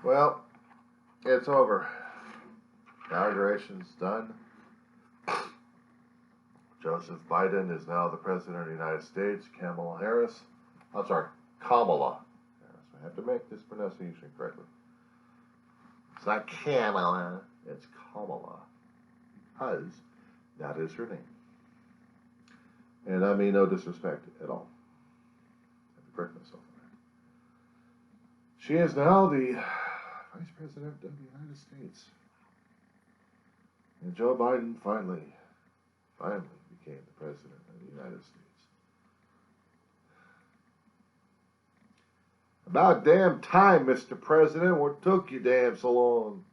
Well, it's over. Inauguration's done. Joseph Biden is now the President of the United States. Kamala Harris. I'm sorry, Kamala Harris. I have to make this pronunciation correctly. It's not Kamala, it's Kamala. Because that is her name. And I mean no disrespect at all. I have to correct myself on that. She is now the Vice President of the United States. And Joe Biden finally became the President of the United States. About damn time, Mr. President. What took you damn so long?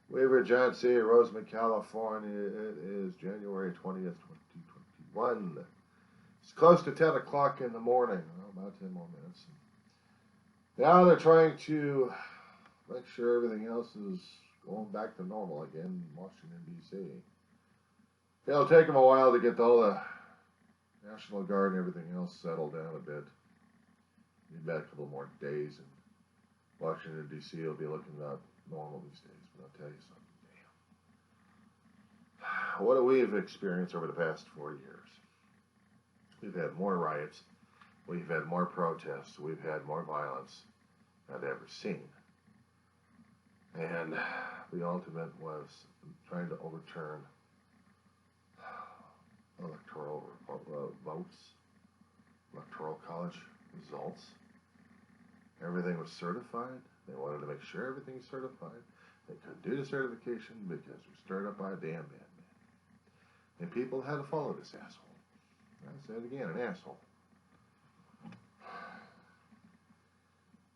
Weaver, John C., Roseman, California. It is January 20th, 2021. It's close to 10 o'clock in the morning. Well, about 10 more minutes. Now they're trying to make sure everything else is going back to normal again in Washington, D.C. It'll take them a while to get all the National Guard and everything else settled down a bit. Need about a couple more days, and Washington, D.C. will be looking about normal these days. But I'll tell you something, damn. What we have experienced over the past 4 years? We've had more riots. We've had more protests. We've had more violence than I've ever seen. And the ultimate was trying to overturn electoral votes, electoral college results. Everything was certified. They wanted to make sure everything's certified. They couldn't do the certification because it was stirred up by a damn madman. And people had to follow this asshole. I said it again, an asshole.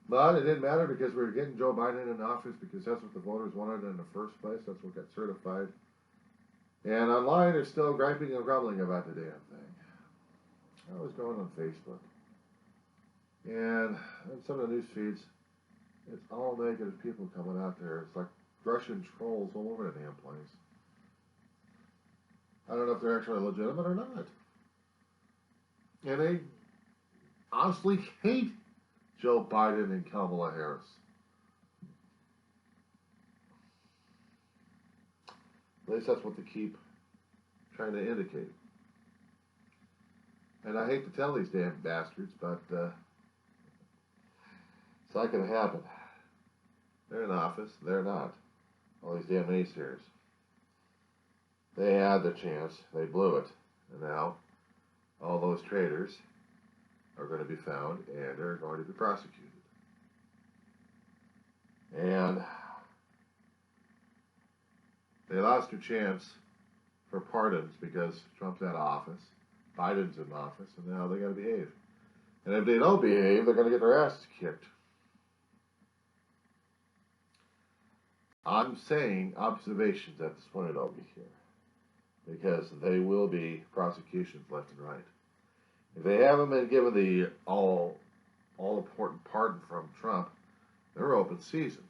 But it didn't matter because we were getting Joe Biden in office because that's what the voters wanted in the first place. That's what got certified. And online, they're still griping and grumbling about the damn thing. I was going on Facebook. And in some of the news feeds, it's all negative people coming out there. It's like Russian trolls all over the damn place. I don't know if they're actually legitimate or not. And they honestly hate Joe Biden and Kamala Harris. At least that's what they keep trying to indicate. And I hate to tell these damn bastards, but it's not going to happen. They're in office. They're not. All these damn naysayers. They had their chance. They blew it. And now all those traitors are going to be found and they're going to be prosecuted. And they lost their chance for pardons because Trump's out of office, Biden's in office, and now they got to behave. And if they don't behave, they're going to get their asses kicked. I'm saying observations at this point over here because they will be prosecutions left and right. If they haven't been given the all important pardon from Trump, they're open season.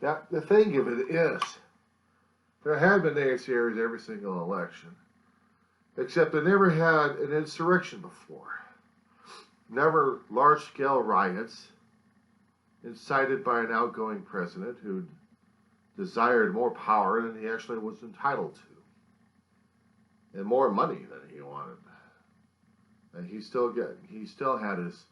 Now, the thing of it is, there have been naysayers every single election, except they never had an insurrection before. Never large-scale riots incited by an outgoing president who desired more power than he actually was entitled to, and more money than he wanted. And he still had his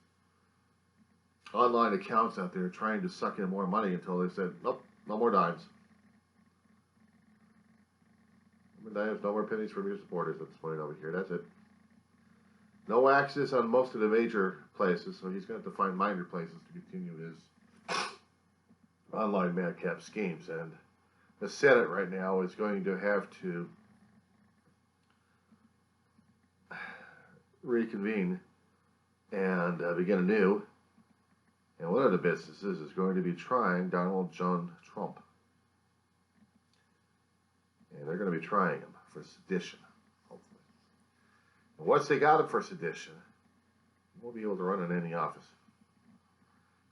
online accounts out there trying to suck in more money until they said, nope, no more dimes. No more pennies from your supporters at this point over here. That's it. No access on most of the major places, so he's going to have to find minor places to continue his online madcap schemes. And the Senate right now is going to have to reconvene and begin anew. And one of the businesses is going to be trying Donald John Trump. And they're going to be trying him for sedition, hopefully. And once they got him for sedition, he won't be able to run in any office.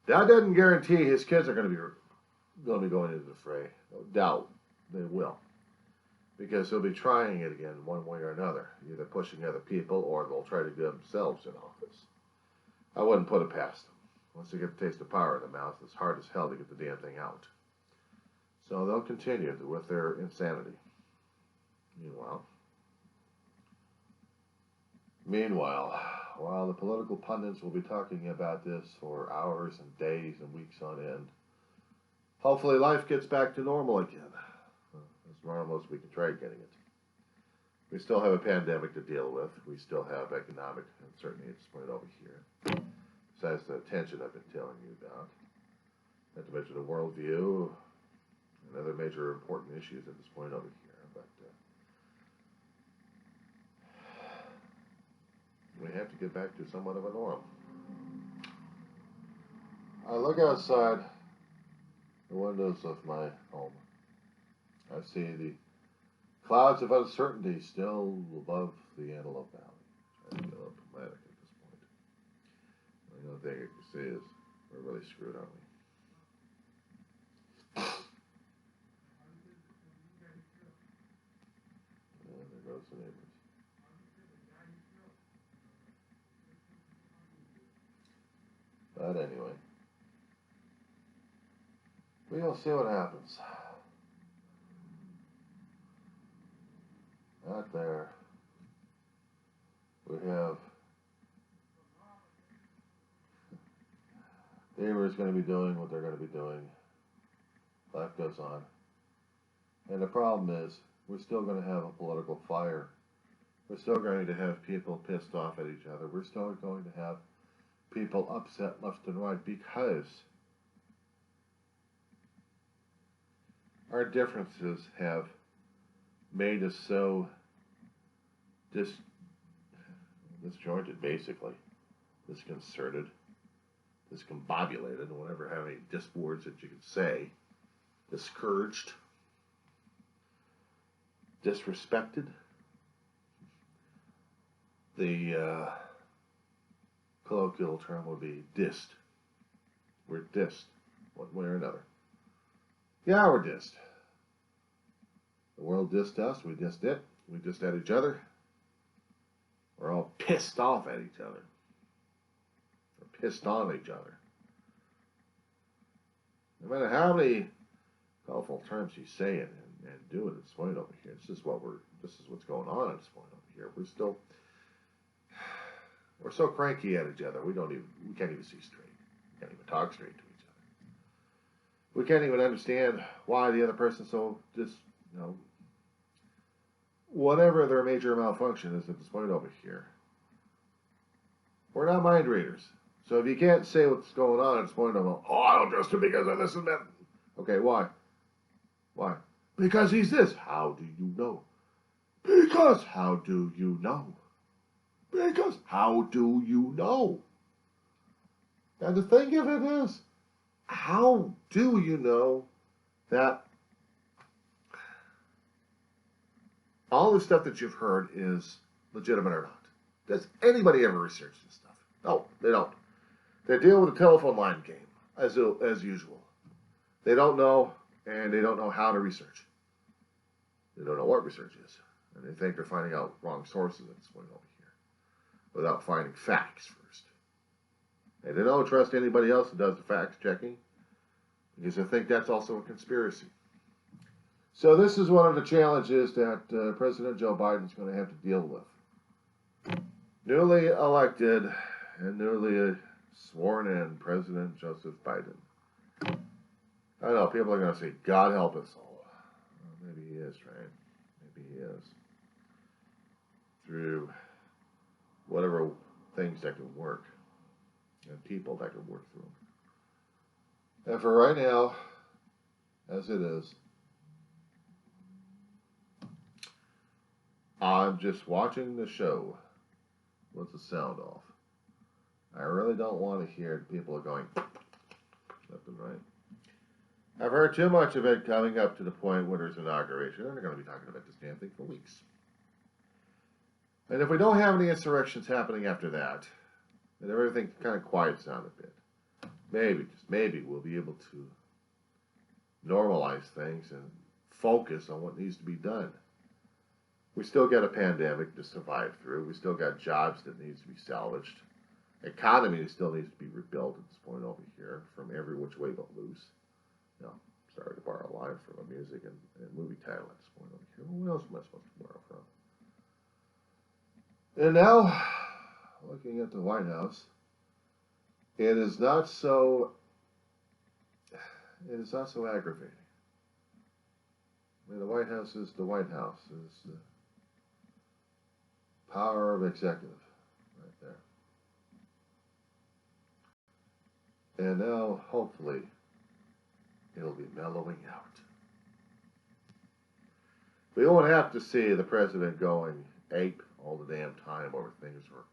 That doesn't guarantee his kids are going to be going into the fray. No doubt they will. Because they'll be trying it again one way or another. Either pushing other people or they'll try to get themselves in office. I wouldn't put it past them. Once they get the taste of power in their mouth, it's hard as hell to get the damn thing out. So they'll continue with their insanity. Meanwhile, while the political pundits will be talking about this for hours and days and weeks on end, hopefully life gets back to normal again. As normal as we can try getting it. We still have a pandemic to deal with. We still have economic uncertainty at this point over here. Besides the tension I've been telling you about. Not to mention the worldview and other major important issues at this point over here. But we have to get back to somewhat of a norm. I look outside the windows of my home. I see the clouds of uncertainty still above the Antelope Valley. I feel problematic at this point. The only thing I can see is we're really screwed, aren't we? And there goes the neighbors. But anyway, we'll see what happens. Out there, we have neighbors going to be doing what they're going to be doing. Life goes on. And the problem is, we're still going to have a political fire. We're still going to have people pissed off at each other. We're still going to have people upset left and right because our differences have made us so disjointed, basically, disconcerted, discombobulated, whatever, how many words that you could say, discouraged, disrespected. The colloquial term would be dissed. We're dissed, one way or another. Yeah, we're dissed. The world dissed us, we dissed it, we dissed at each other. We're all pissed off at each other. We're pissed on each other. No matter how many colorful terms you say it and do it at this point over here, this is what's going on at this point over here. We're so cranky at each other, we can't even see straight. We can't even talk straight to each other. We can't even understand why the other person's so whatever their major malfunction is at this point over here. We're not mind readers. So if you can't say what's going on at this point over, I don't trust him because of this and that. Okay, why? Why? Because he's this. How do you know? Because how do you know? Because how do you know? And the thing of it is, how do you know that all the stuff that you've heard is legitimate or not? Does anybody ever research this stuff? No, they don't. They deal with a telephone line game, as usual. They don't know, and they don't know how to research. They don't know what research is. And they think they're finding out wrong sources at this point over here, without finding facts first. And they don't trust anybody else who does the fact checking, because they think that's also a conspiracy. So this is one of the challenges that President Joe Biden is going to have to deal with. Newly elected and newly sworn in President Joseph Biden. I know people are going to say, God help us all. Well, maybe he is, right? Maybe he is. Through whatever things that can work and people that can work through them. And for right now, as it is, I'm just watching the show with the sound off. I really don't want to hear people going left and right. I've heard too much of it coming up to the point where there's inauguration. They're going to be talking about this damn thing for weeks. And if we don't have any insurrections happening after that, then everything kind of quiets down a bit. Maybe, just maybe, we'll be able to normalize things and focus on what needs to be done. We still got a pandemic to survive through. We still got jobs that needs to be salvaged. economy still needs to be rebuilt at this point over here from every which way but loose. You know, sorry to borrow a line from a music and movie title at this point over here. Well, what else am I supposed to borrow from? And now, looking at the White House, it is not so aggravating. I mean, the White House is the White House. It's the power of executive right there. And now, hopefully, it'll be mellowing out. We won't have to see the president going ape all the damn time over things or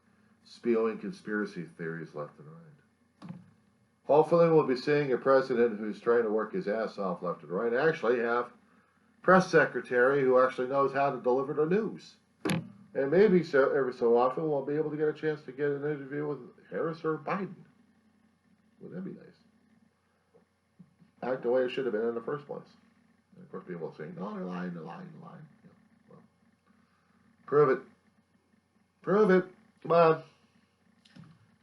spewing conspiracy theories left and right. Hopefully we'll be seeing a president who's trying to work his ass off left and right, actually have press secretary who actually knows how to deliver the news. And maybe so every so often we'll be able to get a chance to get an interview with Harris or Biden. Wouldn't that be nice? Act the way it should have been in the first place. And of course people will say, no, they're lying, they're lying, they're lying. Yeah, well, prove it. Prove it. Come on.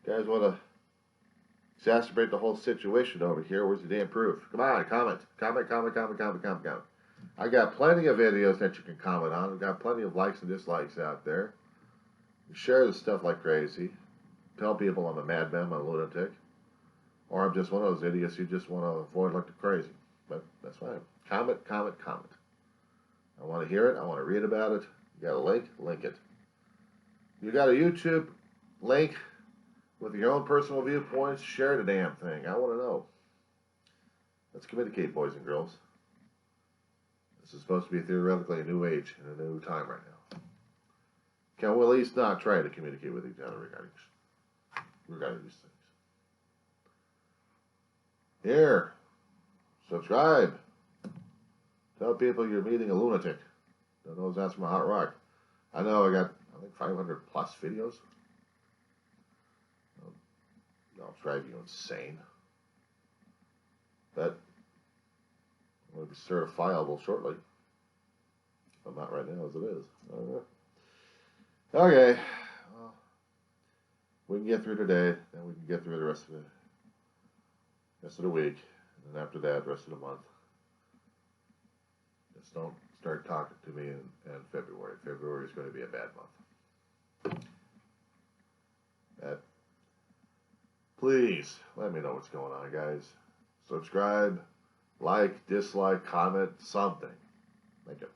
You guys want to exacerbate the whole situation over here? Where's the damn proof? Come on, comment. Comment. I got plenty of videos that you can comment on. I've got plenty of likes and dislikes out there. Share this stuff like crazy. Tell people I'm a madman, I'm a lunatic. Or I'm just one of those idiots you just want to avoid like the crazy. But that's fine. Comment. I want to hear it. I want to read about it. You got a link? Link it. You got a YouTube link with your own personal viewpoints? Share the damn thing. I want to know. Let's communicate, boys and girls. This is supposed to be theoretically a new age and a new time right now. Can we at least not try to communicate with each other regarding these things? Here, subscribe. Tell people you're meeting a lunatic. Don't know if that's from a hot rock. I know I got, I think, 500 plus videos. I'll drive you insane. But I'm going to be certifiable shortly. If I'm not right now as it is. Okay. Well, we can get through today, then we can get through the rest of the week, and then after that, the rest of the month. Just don't start talking to me in February. February is going to be a bad month. Please let me know what's going on, guys. Subscribe, like, dislike, comment, something. Thank you.